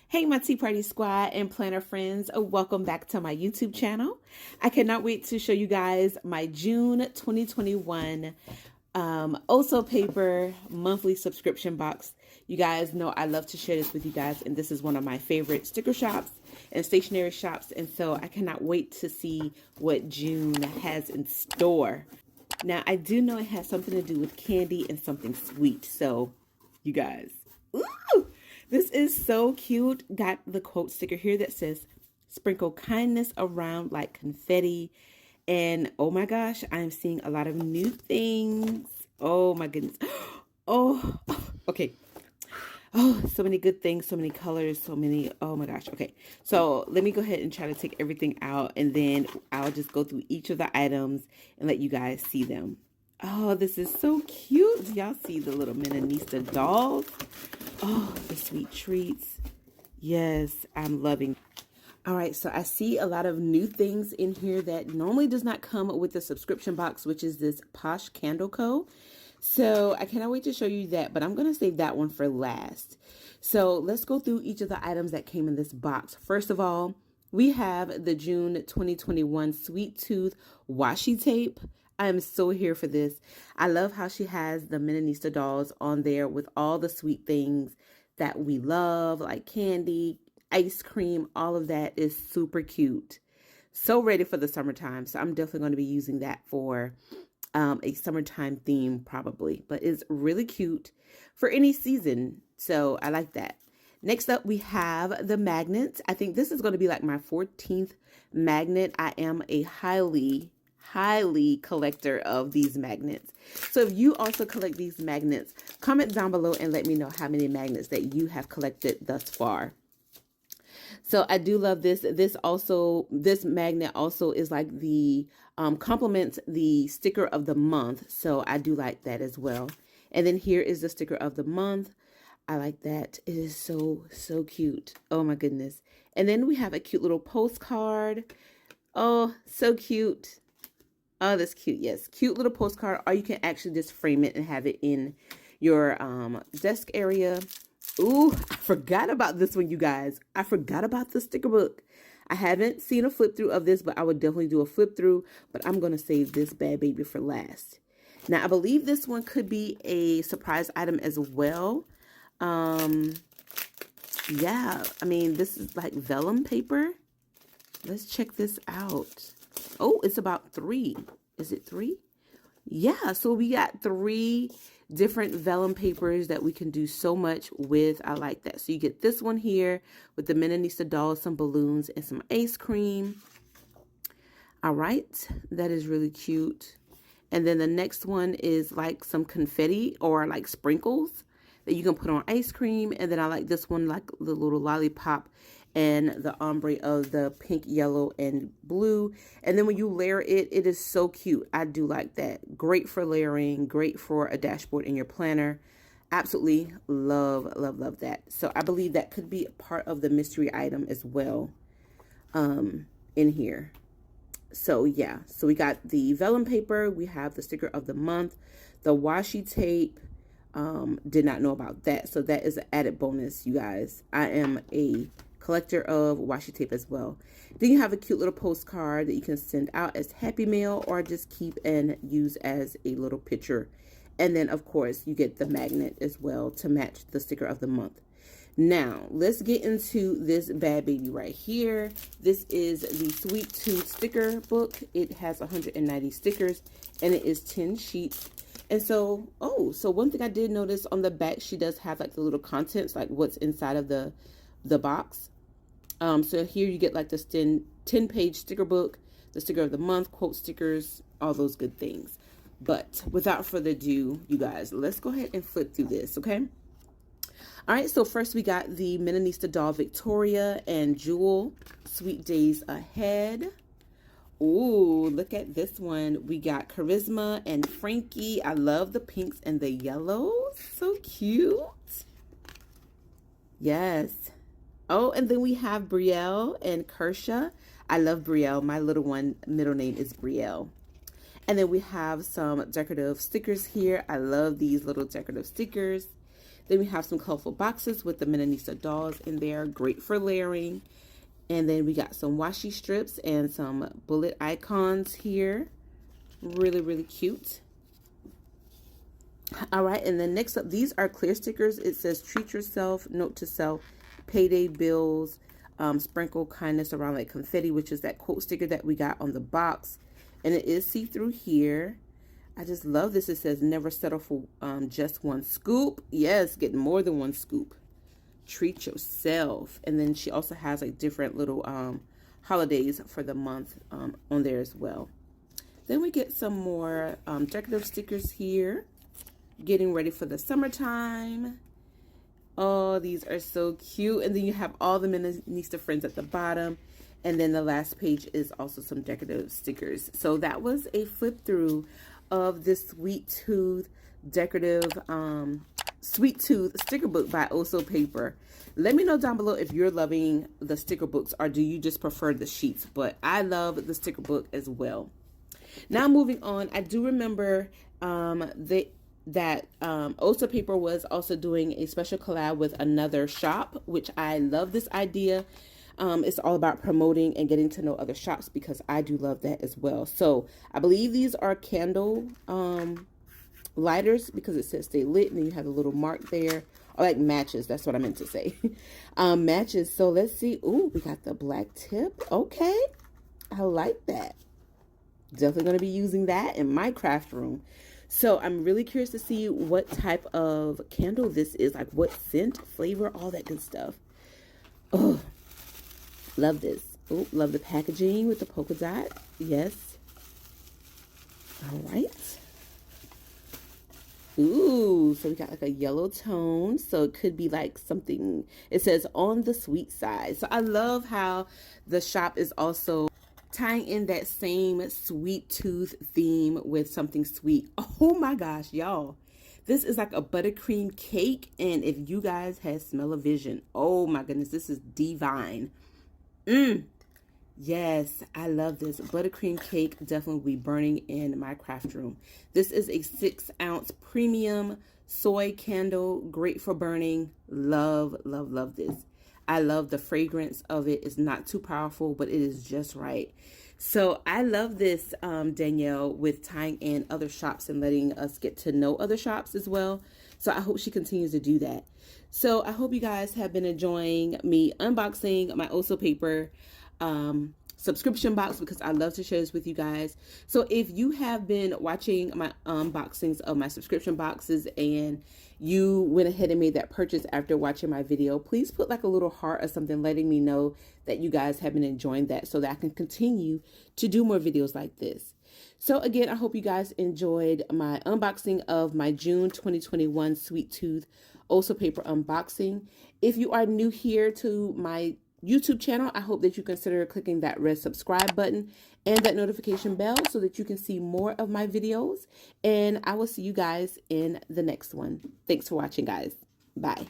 Hey, my Tea Party Squad and planner friends, welcome back to my YouTube channel. I cannot wait to show you guys my June 2021 Oso Paper monthly subscription box. You guys know I love to share this with you guys, and this is one of my favorite sticker shops and stationery shops, and so I cannot wait to see what June has in store. Now, I do know it has something to do with candy and something sweet, so you guys, ooh! This is so cute. Got the quote sticker here that says, "Sprinkle kindness around like confetti." And oh my gosh, I'm seeing a lot of new things. Oh my goodness. Oh, okay. Oh, so many good things, so many colors, so many. Oh my gosh. Okay. So let me go ahead and try to take everything out, and then I'll just go through each of the items and let you guys see them. Oh, this is so cute. Y'all see the little Menonista dolls? Oh, the sweet treats. Yes, I'm loving. All right, so I see a lot of new things in here that normally does not come with the subscription box, which is this Posh Candle Co. So I cannot wait to show you that, but I'm going to save that one for last. So let's go through each of the items that came in this box. First of all, we have the June 2021 Sweet Tooth washi tape. I am so here for this. I love how she has the Menonista dolls on there with all the sweet things that we love, like candy, ice cream, all of that is super cute. So ready for the summertime. So I'm definitely going to be using that for a summertime theme probably. But it's really cute for any season. So I like that. Next up, we have the magnets. I think this is going to be like my 14th magnet. I am a highly collector of these magnets. So if you also collect these magnets, comment down below and let me know how many magnets that you have collected thus far. So I do love this. This magnet also is like the complements the sticker of the month. So I do like that as well. And then here is the sticker of the month. I like that. It is so cute. Oh my goodness. And then we have a cute little postcard. Oh, so cute. Oh, that's cute. Yes, cute little postcard, or you can actually just frame it and have it in your desk area. Ooh, I forgot about this one, you guys. I forgot about the sticker book. I haven't seen a flip through of this, but I would definitely do a flip through, but I'm going to save this bad baby for last. Now, I believe this one could be a surprise item as well. Yeah, I mean, this is like vellum paper. Let's check this out. Oh, it's about 3. Is it 3? Yeah, so we got 3 different vellum papers that we can do so much with. I like that. So you get this one here with the Menonista dolls, some balloons, and some ice cream. All right, that is really cute. And then the next one is like some confetti or like sprinkles that you can put on ice cream. And then I like this one, like the little lollipop and the ombre of the pink, yellow, and blue. And then when you layer it, it is so cute. I do like that. Great for layering, great for a dashboard in your planner. Absolutely love that. So I believe that could be a part of the mystery item as well in here. So yeah, so we got the vellum paper, we have the sticker of the month, the washi tape. Did not know about that, so that is an added bonus, you guys. I am a collector of washi tape as well. Then you have a cute little postcard that you can send out as Happy Mail or just keep and use as a little picture. And then of course you get the magnet as well to match the sticker of the month. Now let's get into this bad baby right here. This is the Sweet Tooth sticker book. It has 190 stickers and it is 10 sheets. And so, so one thing I did notice on the back, she does have like the little contents, like what's inside of the box. So here you get like the 10-page sticker book, the sticker of the month, quote stickers, all those good things. But without further ado, you guys, let's go ahead and flip through this, okay? All right, so first we got the Menonista doll Victoria and Jewel, Sweet Days Ahead. Ooh, look at this one. We got Charisma and Frankie. I love the pinks and the yellows. So cute. Yes. Oh, and then we have Brielle and Kersha. I love Brielle. My little one, middle name is Brielle. And then we have some decorative stickers here. I love these little decorative stickers. Then we have some colorful boxes with the Menonisa dolls in there. Great for layering. And then we got some washi strips and some bullet icons here. Really, really cute. All right, and then next up, these are clear stickers. It says treat yourself, note to self, payday bills, sprinkle kindness around like confetti, which is that quote sticker that we got on the box. And it is see-through here. I just love this. It says never settle for just one scoop. Yes, get more than one scoop. Treat yourself. And then she also has like different little holidays for the month on there as well. Then we get some more decorative stickers here. Getting ready for the summertime. Oh, these are so cute. And then you have all the Menonisa friends at the bottom. And then the last page is also some decorative stickers. So that was a flip through of this Sweet Tooth decorative Sweet Tooth sticker book by Oso Paper. Let me know down below if you're loving the sticker books or do you just prefer the sheets. But I love the sticker book as well. Now moving on, I do remember that Oso Paper was also doing a special collab with another shop, which I love this idea. It's all about promoting and getting to know other shops because I do love that as well. So I believe these are candle lighters because it says stay lit, and then you have a little mark there, or like matches. That's what I meant to say. Matches. So let's see. Ooh, we got the black tip. Okay, I like that. Definitely going to be using that in my craft room. So I'm really curious to see what type of candle this is, like what scent, flavor, all that good stuff. Oh, love this. Oh, love the packaging with the polka dot. Yes. All right. Ooh, so we got like a yellow tone. So it could be like something, it says on the sweet side. So I love how the shop is also tying in that same sweet tooth theme with something sweet. Oh my gosh, y'all. This is like a buttercream cake. And if you guys had smell-o-vision, oh my goodness, this is divine. Yes, I love this. Buttercream cake definitely will be burning in my craft room. This is a 6-ounce premium soy candle. Great for burning. Love, love, love this. I love the fragrance of it. It's not too powerful, but it is just right. So I love this, Danielle, with tying in other shops and letting us get to know other shops as well. So I hope she continues to do that. So I hope you guys have been enjoying me unboxing my Oso Paper subscription box because I love to share this with you guys. So if you have been watching my unboxings of my subscription boxes and you went ahead and made that purchase after watching my video, please put like a little heart or something letting me know that you guys have been enjoying that so that I can continue to do more videos like this. So again, I hope you guys enjoyed my unboxing of my June 2021 Sweet Tooth Oso Paper unboxing. If you are new here to my YouTube channel, I hope that you consider clicking that red subscribe button and that notification bell so that you can see more of my videos. And I will see you guys in the next one. Thanks for watching, guys. Bye.